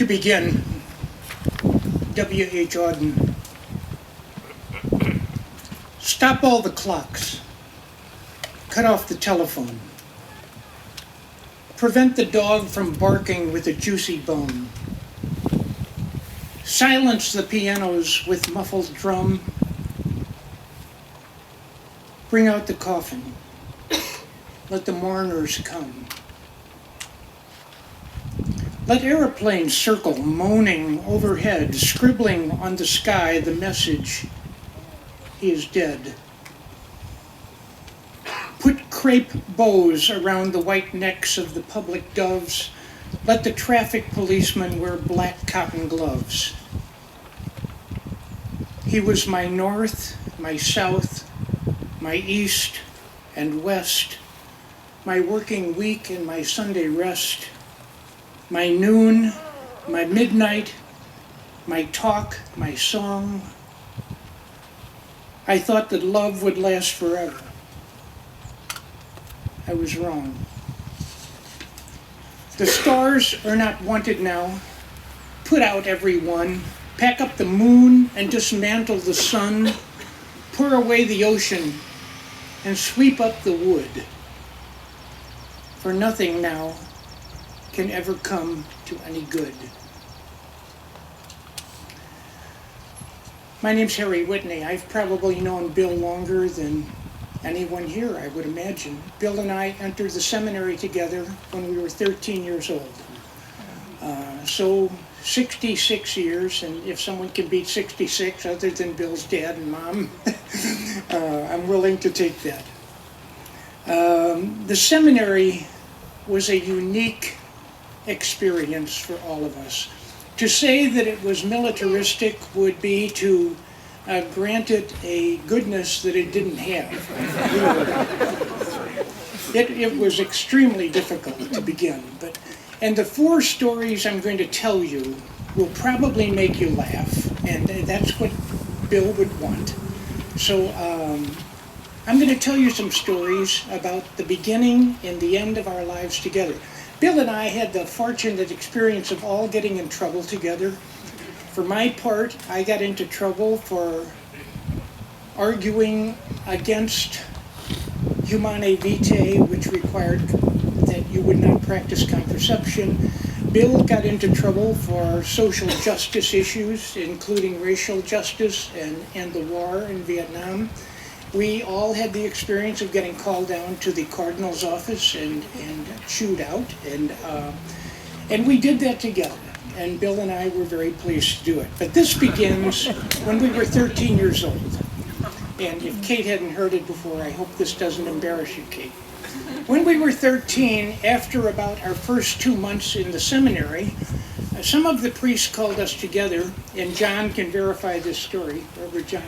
To begin, W.H. Auden. Stop all the clocks. Cut off the telephone. Prevent the dog from barking with a juicy bone. Silence the pianos with muffled drum. Bring out the coffin. Let the mourners come. Let aeroplanes circle, moaning overhead, scribbling on the sky the message, he is dead. Put crepe bows around the white necks of the public doves. Let the traffic policemen wear black cotton gloves. He was my north, my south, my east and west, my working week and my Sunday rest, my noon, my midnight, my talk, my song. I thought that love would last forever. I was wrong. The stars are not wanted now. Put out every one. Pack up the moon and dismantle the sun. Pour away the ocean and sweep up the wood. For nothing now can ever come to any good. My name's Harry Whitney. I've probably known Bill longer than anyone here, I would imagine. Bill and I entered the seminary together when we were 13 years old. So 66 years, and if someone can beat 66 other than Bill's dad and mom, I'm willing to take that. The seminary was a unique experience for all of us. To say that it was militaristic would be to grant it a goodness that it didn't have. It was extremely difficult to begin, and the 4 stories I'm going to tell you will probably make you laugh, and that's what Bill would want. So I'm going to tell you some stories about the beginning and the end of our lives together. Bill and I had the fortunate experience of all getting in trouble together. For my part, I got into trouble for arguing against Humanae Vitae, which required that you would not practice contraception. Bill got into trouble for social justice issues, including racial justice and the war in Vietnam. We all had the experience of getting called down to the cardinal's office and chewed out, and we did that together. And Bill and I were very pleased to do it. But this begins when we were 13 years old. And if Kate hadn't heard it before, I hope this doesn't embarrass you, Kate. When we were 13, after about our first 2 months in the seminary, some of the priests called us together, and John can verify this story. Where's John?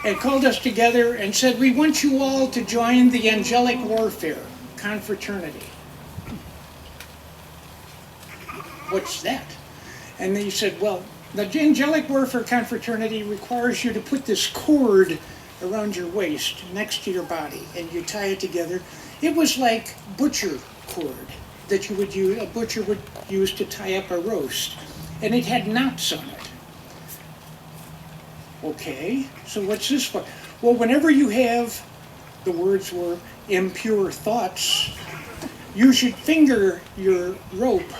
And called us together and said, we want you all to join the angelic warfare confraternity. What's that? And they said, well, the angelic warfare confraternity requires you to put this cord around your waist next to your body, and you tie it together. It was like butcher cord that a butcher would use to tie up a roast, and it had knots on it. Okay, so what's this for? Well, whenever you have, the words were, impure thoughts, you should finger your rope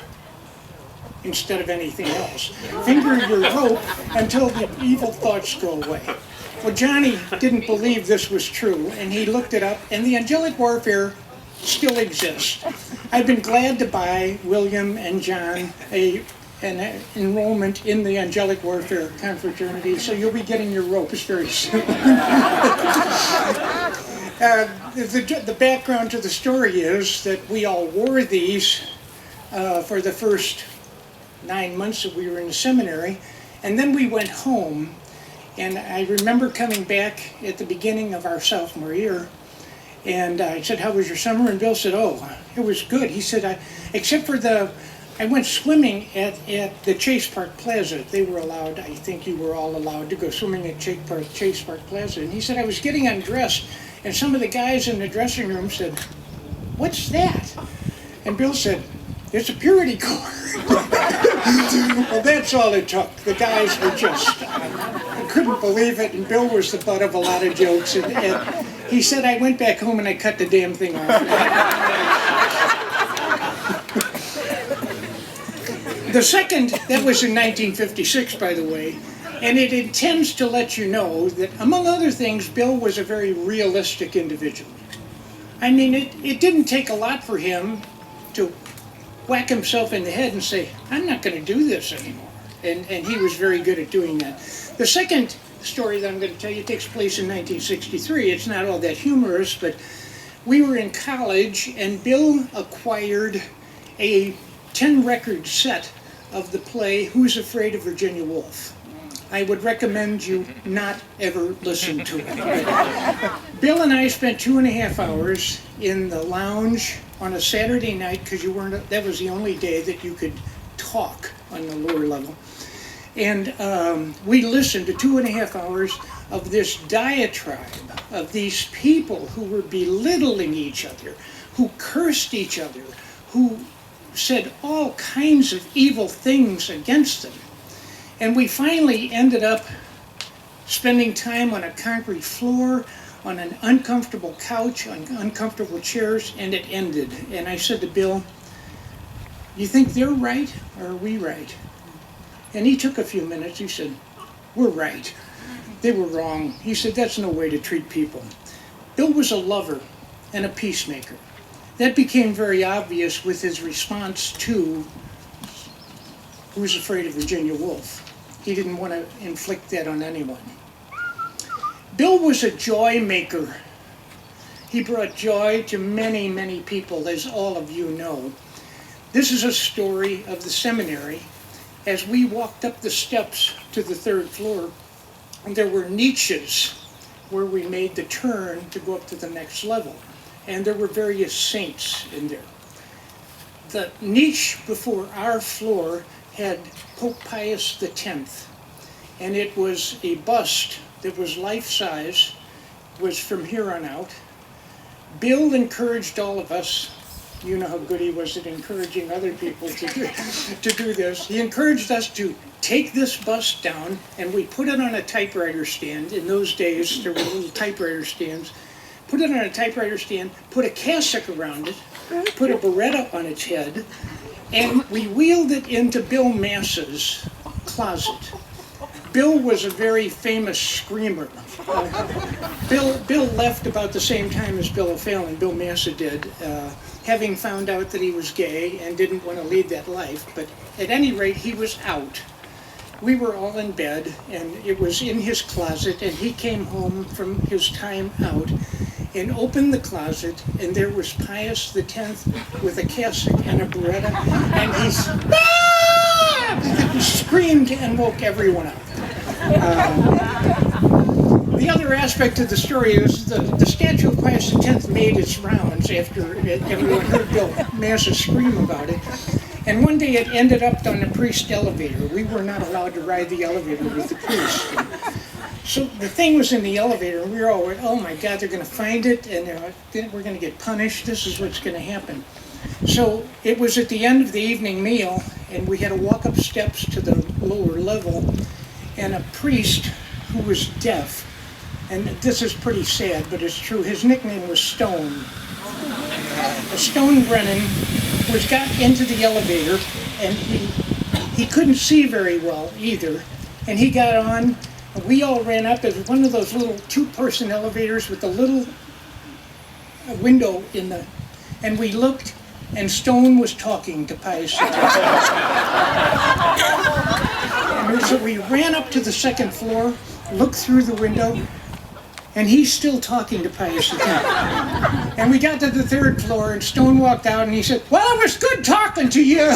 instead of anything else. Finger your rope until the evil thoughts go away. Well, Johnny didn't believe this was true, and he looked it up, and the angelic warfare still exists. I've been glad to buy William and John an enrollment in the angelic warfare confraternity, so you'll be getting your ropes very soon. The background to the story is that we all wore these for the first 9 months that we were in the seminary, and then we went home, and I remember coming back at the beginning of our sophomore year, and I said, how was your summer? And Bill said, oh, it was good. He said, except for I went swimming at the Chase Park Plaza. They were allowed, I think you were all allowed to go swimming at Chase Park Plaza. And he said, I was getting undressed, and some of the guys in the dressing room said, what's that? And Bill said, it's a purity cord. Well, that's all it took. The guys were just, couldn't believe it, and Bill was the butt of a lot of jokes. And he said, I went back home and I cut the damn thing off. The second, that was in 1956, by the way, and it intends to let you know that, among other things, Bill was a very realistic individual. I mean, it didn't take a lot for him to whack himself in the head and say, I'm not going to do this anymore. And he was very good at doing that. The second story that I'm going to tell you takes place in 1963. It's not all that humorous, but we were in college, and Bill acquired a 10-record set of the play Who's Afraid of Virginia Woolf. I would recommend you not ever listen to it. Bill and I spent 2.5 hours in the lounge on a Saturday night, because that was the only day that you could talk on the lower level. And we listened to 2.5 hours of this diatribe of these people who were belittling each other, who cursed each other, who said all kinds of evil things against them. And we finally ended up spending time on a concrete floor, on an uncomfortable couch, on uncomfortable chairs, and it ended. And I said to Bill, you think they're right, or are we right? And he took a few minutes. He said, we're right. They were wrong. He said, that's no way to treat people. Bill was a lover and a peacemaker. That became very obvious with his response to Who's Afraid of Virginia Woolf. He didn't want to inflict that on anyone. Bill was a joy maker. He brought joy to many, many people, as all of you know. This is a story of the seminary. As we walked up the steps to the 3rd floor, there were niches where we made the turn to go up to the next level. And there were various saints in there. The niche before our floor had Pope Pius X, and it was a bust that was life-size, was from here on out. Bill encouraged all of us. You know how good he was at encouraging other people to do this. He encouraged us to take this bust down, and we put it on a typewriter stand. In those days, there were little typewriter stands. Put it on a typewriter stand, put a cassock around it, put a beretta on its head, and we wheeled it into Bill Mass's closet. Bill was a very famous screamer. Bill left about the same time as Bill O'Fallon, Bill Massa did, having found out that he was gay and didn't want to lead that life. But at any rate, he was out. We were all in bed, and it was in his closet, and he came home from his time out and opened the closet, and there was Pius X with a cassock and a beretta, and he screamed and woke everyone up. The other aspect of the story is the statue of Pius X made its rounds after everyone heard Bill Massa scream about it. And one day it ended up on the priest elevator. We were not allowed to ride the elevator with the priest. So the thing was in the elevator, and we were all like, oh my God, they're going to find it, and we're going to get punished. This is what's going to happen. So it was at the end of the evening meal, and we had to walk up steps to the lower level, and a priest who was deaf, and this is pretty sad, but it's true, his nickname was Stone. Stone Brennan got into the elevator, and he couldn't see very well either, and he got on. We all ran up. It was one of those little 2-person elevators with a little window in the, and we looked, and Stone was talking to Pius. And so we ran up to the 2nd floor, looked through the window, and he's still talking to Pius again. And we got to the 3rd floor, and Stone walked out, and he said, well, it was good talking to you.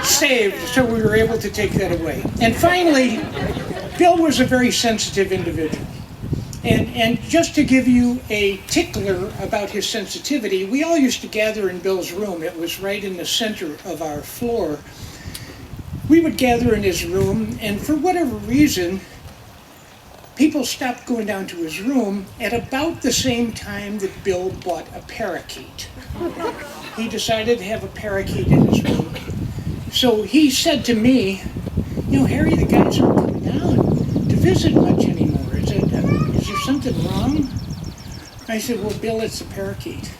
Saved, so we were able to take that away. And finally, Bill was a very sensitive individual. And just to give you a tickler about his sensitivity, we all used to gather in Bill's room. It was right in the center of our floor. We would gather in his room, and for whatever reason, people stopped going down to his room at about the same time that Bill bought a parakeet. He decided to have a parakeet in his room. So he said to me, Harry, the guys aren't coming down to visit much anymore. Is there something wrong? I said, well, Bill, it's a parakeet.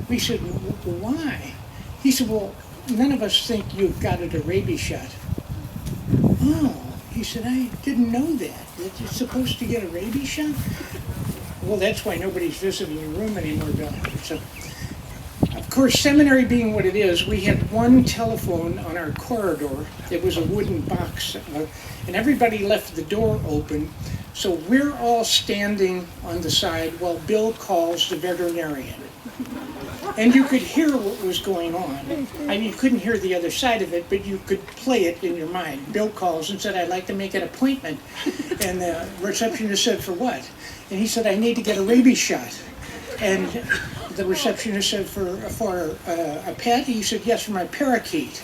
We said, why? He said, well, none of us think you've got a rabies shot. Oh, he said, I didn't know that you're supposed to get a rabies shot? Well, that's why nobody's visiting your room anymore, Bill. So, of course, seminary being what it is, we had one telephone on our corridor. It was a wooden box, and everybody left the door open. So we're all standing on the side while Bill calls the veterinarian. And you could hear what was going on. I mean, you couldn't hear the other side of it, but you could play it in your mind. Bill calls and said, I'd like to make an appointment. And the receptionist said, for what? And he said, I need to get a rabies shot. And the receptionist said, for a pet? He said, yes, for my parakeet.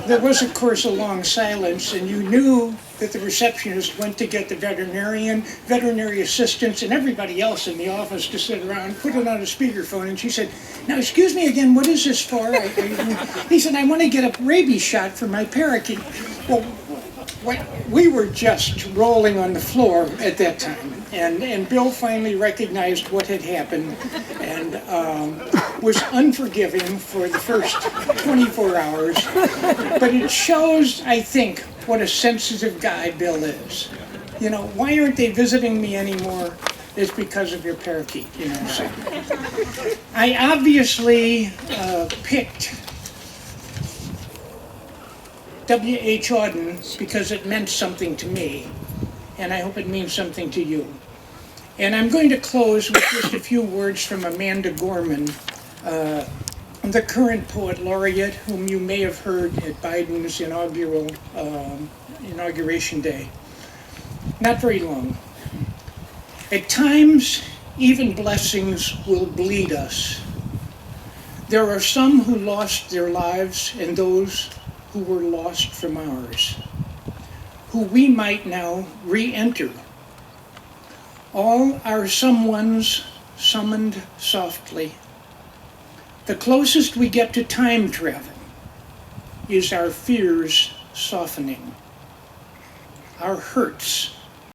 There was, of course, a long silence, and you knew that the receptionist went to get the veterinary assistants, and everybody else in the office to sit around, put it on a speakerphone, and she said, now, excuse me again, what is this for? He said, I want to get a rabies shot for my parakeet. Well, we were just rolling on the floor at that time, and Bill finally recognized what had happened and was unforgiving for the first 24 hours. But it shows, I think, what a sensitive guy Bill is. Why aren't they visiting me anymore? It's because of your parakeet, So I obviously picked W.H. Auden because it meant something to me, and I hope it means something to you. And I'm going to close with just a few words from Amanda Gorman, the current poet laureate, whom you may have heard at Biden's inauguration day. Not very long. At times, even blessings will bleed us. There are some who lost their lives and those who were lost from ours, who we might now re-enter. All our someones summoned softly. The closest we get to time travel is our fears softening, our hurts